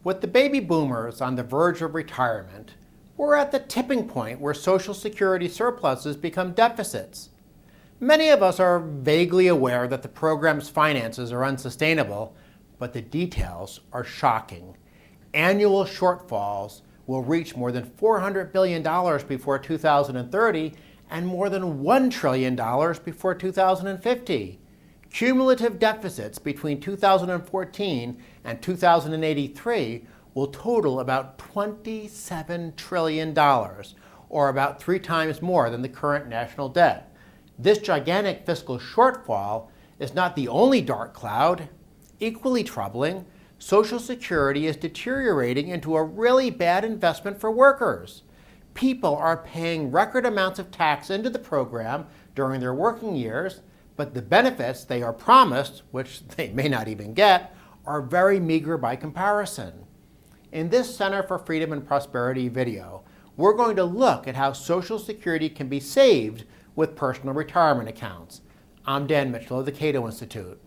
With the baby boomers on the verge of retirement, we're at the tipping point where Social Security surpluses become deficits. Many of us are vaguely aware that the program's finances are unsustainable, but the details are shocking. Annual shortfalls will reach more than $400 billion before 2030 and more than $1 trillion before 2050. Cumulative deficits between 2014 and 2083 will total about $27 trillion, or about 3 times more than the current national debt. This gigantic fiscal shortfall is not the only dark cloud. Equally troubling, Social Security is deteriorating into a really bad investment for workers. People are paying record amounts of tax into the program during their working years, but the benefits they are promised, which they may not even get, are very meager by comparison. In this Center for Freedom and Prosperity video, we're going to look at how Social Security can be saved with personal retirement accounts. I'm Dan Mitchell of the Cato Institute.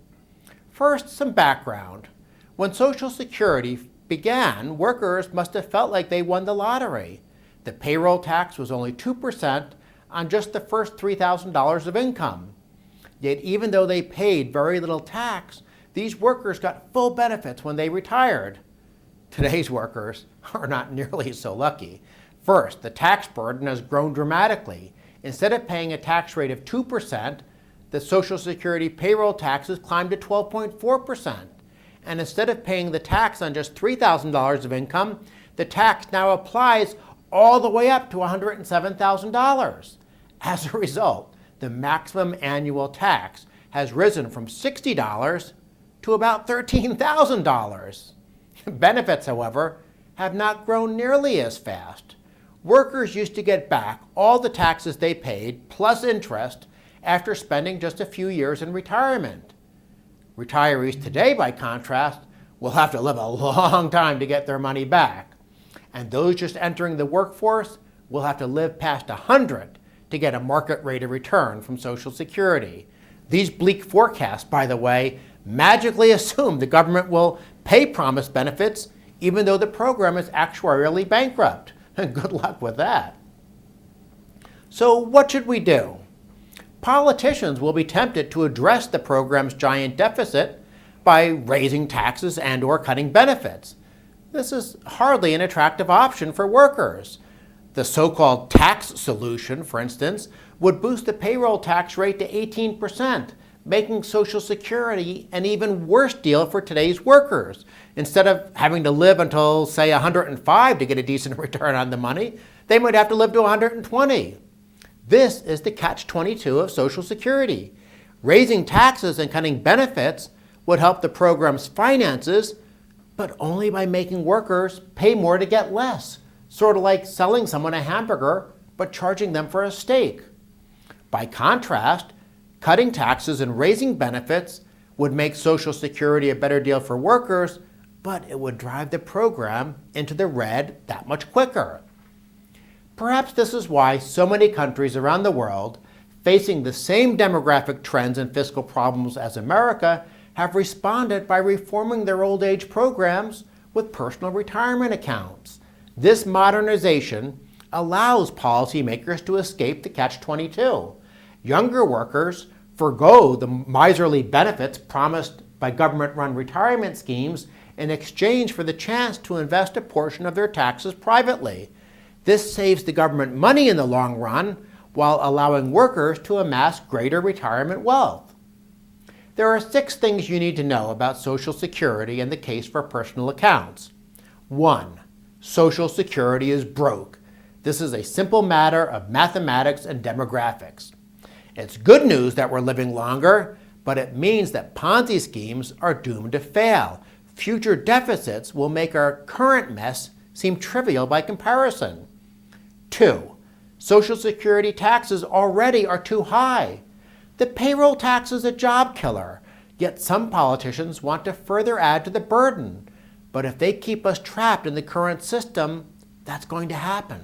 First, some background. When Social Security began, workers must have felt like they won the lottery. The payroll tax was only 2% on just the first $3,000 of income. Yet even though they paid very little tax, these workers got full benefits when they retired. Today's workers are not nearly so lucky. First, the tax burden has grown dramatically. Instead of paying a tax rate of 2%, the Social Security payroll taxes climbed to 12.4%. And instead of paying the tax on just $3,000 of income, the tax now applies all the way up to $107,000. As a result, the maximum annual tax has risen from $60 to about $13,000. Benefits, however, have not grown nearly as fast. Workers used to get back all the taxes they paid, plus interest, after spending just a few years in retirement. Retirees today, by contrast, will have to live a long time to get their money back. And those just entering the workforce will have to live past 100 to get a market rate of return from Social Security. These bleak forecasts, by the way, magically assume the government will pay promised benefits even though the program is actuarially bankrupt. Good luck with that. So what should we do? Politicians will be tempted to address the program's giant deficit by raising taxes and/or cutting benefits. This is hardly an attractive option for workers. The so-called tax solution, for instance, would boost the payroll tax rate to 18%, making Social Security an even worse deal for today's workers. Instead of having to live until, say, 105 to get a decent return on the money, they might have to live to 120. This is the catch-22 of Social Security. Raising taxes and cutting benefits would help the program's finances, but only by making workers pay more to get less, sort of like selling someone a hamburger but charging them for a steak. By contrast, cutting taxes and raising benefits would make Social Security a better deal for workers, but it would drive the program into the red that much quicker. Perhaps this is why so many countries around the world, facing the same demographic trends and fiscal problems as America, have responded by reforming their old age programs with personal retirement accounts. This modernization allows policymakers to escape the catch-22. Younger workers forgo the miserly benefits promised by government-run retirement schemes in exchange for the chance to invest a portion of their taxes privately. This saves the government money in the long run while allowing workers to amass greater retirement wealth. There are 6 things you need to know about Social Security and the case for personal accounts. 1. Social Security is broke. This is a simple matter of mathematics and demographics. It's good news that we're living longer, but it means that Ponzi schemes are doomed to fail. Future deficits will make our current mess seem trivial by comparison. 2. Social Security taxes already are too high. The payroll tax is a job killer, yet some politicians want to further add to the burden. But if they keep us trapped in the current system, that's going to happen.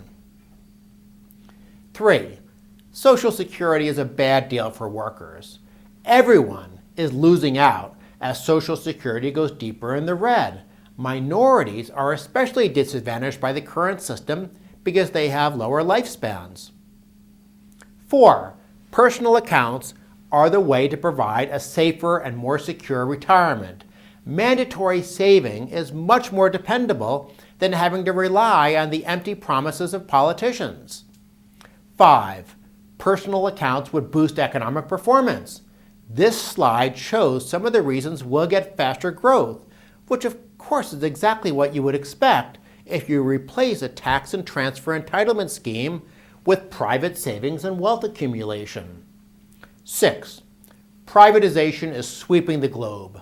3. Social Security is a bad deal for workers. Everyone is losing out as Social Security goes deeper in the red. Minorities are especially disadvantaged by the current system because they have lower lifespans. 4. Personal accounts are the way to provide a safer and more secure retirement. Mandatory saving is much more dependable than having to rely on the empty promises of politicians. 5. Personal accounts would boost economic performance. This slide shows some of the reasons we'll get faster growth, which of course is exactly what you would expect if you replace a tax and transfer entitlement scheme with private savings and wealth accumulation. 6. Privatization is sweeping the globe.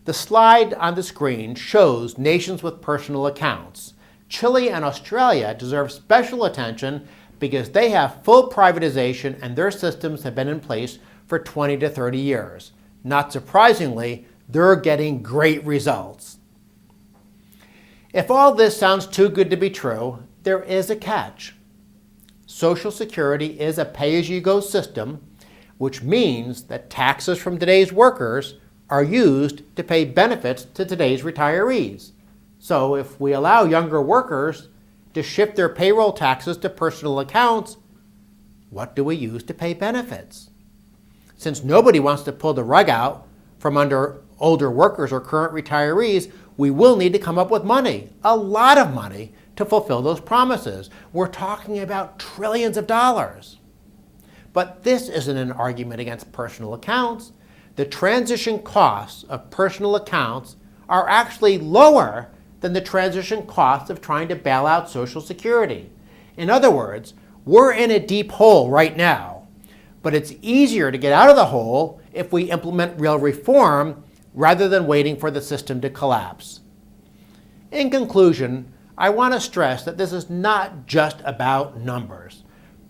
The slide on the screen shows nations with personal accounts. Chile and Australia deserve special attention because they have full privatization and their systems have been in place for 20 to 30 years. Not surprisingly, they're getting great results. If all this sounds too good to be true, there is a catch. Social Security is a pay-as-you-go system, which means that taxes from today's workers are used to pay benefits to today's retirees. So if we allow younger workers to shift their payroll taxes to personal accounts, what do we use to pay benefits? Since nobody wants to pull the rug out from under older workers or current retirees, we will need to come up with money, a lot of money, to fulfill those promises. We're talking about trillions of dollars. But this isn't an argument against personal accounts. The transition costs of personal accounts are actually lower than the transition costs of trying to bail out Social Security. In other words, we're in a deep hole right now, but it's easier to get out of the hole if we implement real reform rather than waiting for the system to collapse. In conclusion, I want to stress that this is not just about numbers.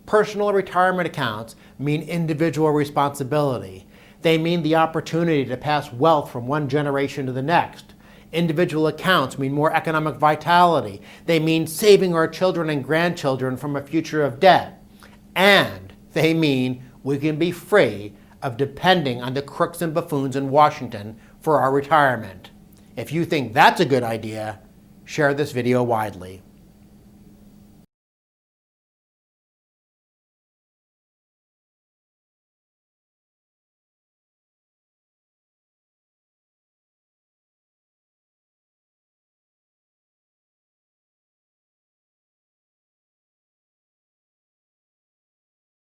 Personal retirement accounts mean individual responsibility. They mean the opportunity to pass wealth from one generation to the next. Individual accounts mean more economic vitality. They mean saving our children and grandchildren from a future of debt. And they mean we can be free of depending on the crooks and buffoons in Washington for our retirement. If you think that's a good idea, share this video widely.